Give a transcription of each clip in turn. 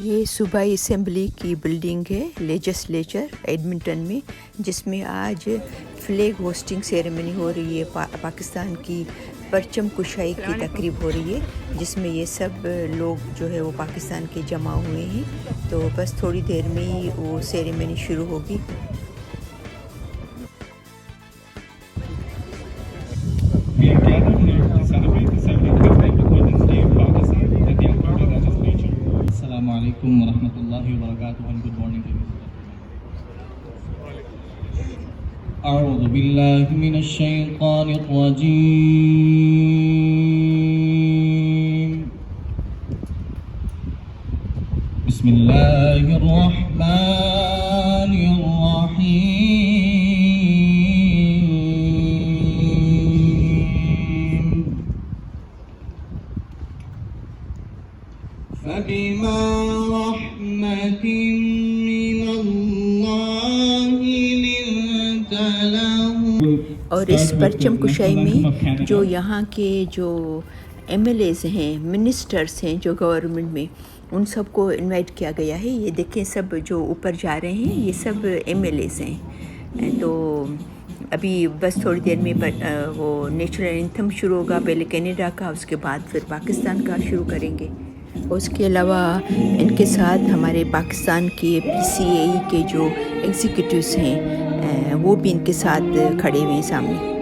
ये सूबाई असेंबली की बिल्डिंग है लेजिस्लेचर एडमिंटन में, जिसमें आज फ्लैग होस्टिंग सेरेमनी हो रही है। पाकिस्तान की परचम कुशाई की तकरीब हो रही है, जिसमें ये सब लोग जो है वो पाकिस्तान के जमा हुए हैं। तो बस थोड़ी देर में ही वो सेरेमनी शुरू होगी। Assalamualaikum warahmatullahi wabarakatuh and good morning ladies and gentlemen. A'udhu billahi minash shaitanir rajim. Bismillahir rahmanir rahim. فبما رحمة من الله لنت لهم. और इस परचम कुशाई में जो यहाँ के जो MLAs हैं, मिनिस्टर्स हैं जो गवर्नमेंट में, उन सबको इनवाइट किया गया है। ये देखें, सब जो ऊपर जा रहे हैं ये सब MLAs हैं। तो अभी बस थोड़ी देर में वो नेशनल एंथम शुरू होगा, पहले कनाडा का, उसके बाद फिर पाकिस्तान का शुरू करेंगे। उसके अलावा इनके साथ हमारे पाकिस्तान के PCAE के जो एग्जीक्यूटिव्स हैं वो भी इनके साथ खड़े हुए हैं सामने।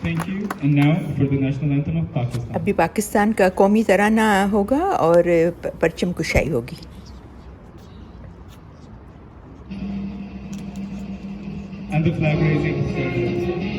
Thank you. And now for the national anthem of Pakistan. अभी पाकिस्तान का कौमी तराना होगा और परचम कुशाई होगी। And the flag raising ceremony.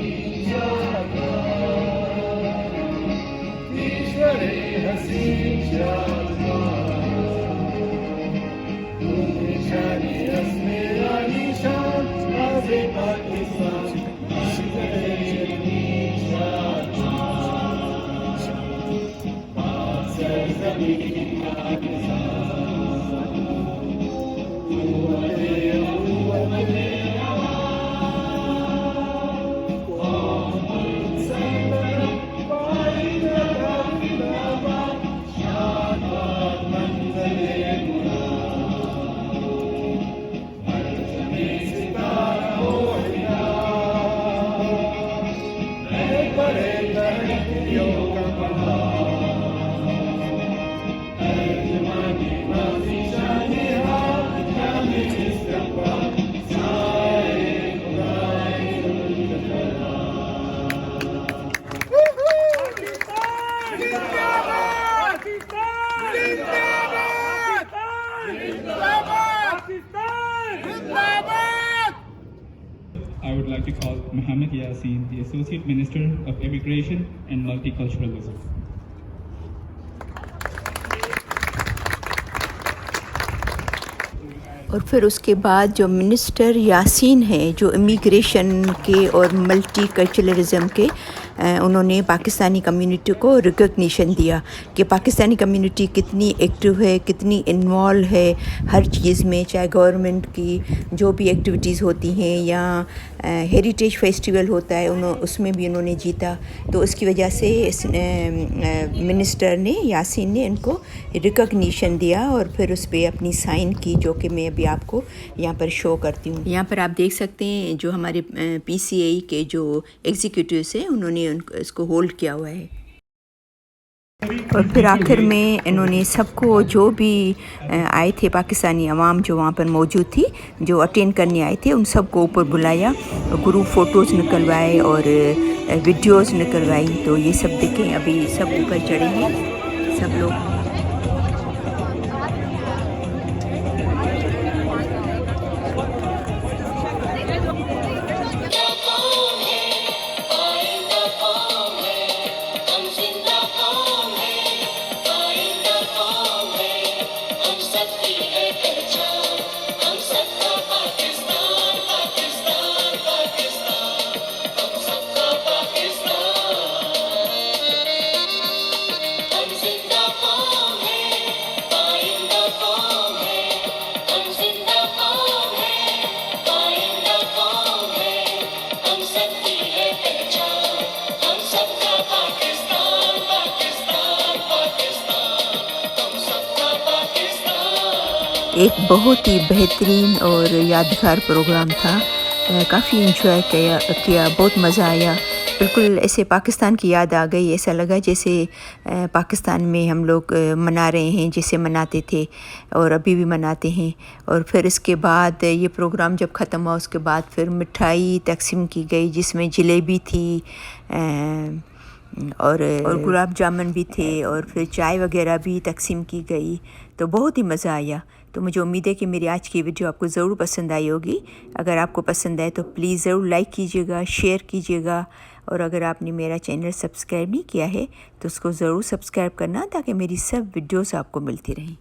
I would like to call Mohammed Yassin, the Associate Minister of Immigration and Multiculturalism. और फिर उसके बाद जो मिनिस्टर यासीन हैं, जो इमिग्रेशन के और मल्टी कल्चरलिज्म के, उन्होंने पाकिस्तानी कम्युनिटी को रिकग्निशन दिया कि पाकिस्तानी कम्युनिटी कितनी एक्टिव है, कितनी इन्वॉल्व है हर चीज़ में, चाहे गवर्नमेंट की जो भी एक्टिविटीज़ होती हैं या हेरिटेज फेस्टिवल होता है, उसमें भी उन्होंने जीता। तो उसकी वजह से इस मिनिस्टर ने, यासीन ने, इनको रिकग्निशन दिया और फिर उस पर अपनी साइन की, जो कि मैं अभी आपको यहाँ पर शो करती हूँ। यहाँ पर आप देख सकते हैं जो हमारे PCAE के जो एग्जीक्यूटिव्स हैं, उन्होंने इसको होल्ड किया हुआ है। और फिर आखिर में इन्होंने सबको, जो भी आए थे पाकिस्तानी अवाम जो वहाँ पर मौजूद थी, जो अटेंड करने आए थे, उन सबको ऊपर बुलाया, ग्रुप फ़ोटोज़ निकलवाए और वीडियोज़ निकलवाई। तो ये सब देखें, अभी सब ऊपर चढ़े हैं सब लोग। एक बहुत ही बेहतरीन और यादगार प्रोग्राम था। काफ़ी इंजॉय किया, बहुत मज़ा आया। बिल्कुल ऐसे पाकिस्तान की याद आ गई, ऐसा लगा जैसे पाकिस्तान में हम लोग मना रहे हैं, जैसे मनाते थे और अभी भी मनाते हैं। और फिर इसके बाद ये प्रोग्राम जब ख़त्म हुआ उसके बाद फिर मिठाई तकसीम की गई, जिसमें जलेबी थी और गुलाब जामुन भी थे और फिर चाय वगैरह भी तकसीम की गई। तो बहुत ही मज़ा आया। तो मुझे उम्मीद है कि मेरी आज की वीडियो आपको ज़रूर पसंद आई होगी। अगर आपको पसंद आए तो प्लीज़ ज़रूर लाइक कीजिएगा, शेयर कीजिएगा, और अगर आपने मेरा चैनल सब्सक्राइब नहीं किया है तो उसको ज़रूर सब्सक्राइब करना, ताकि मेरी सब वीडियोस आपको मिलती रहें।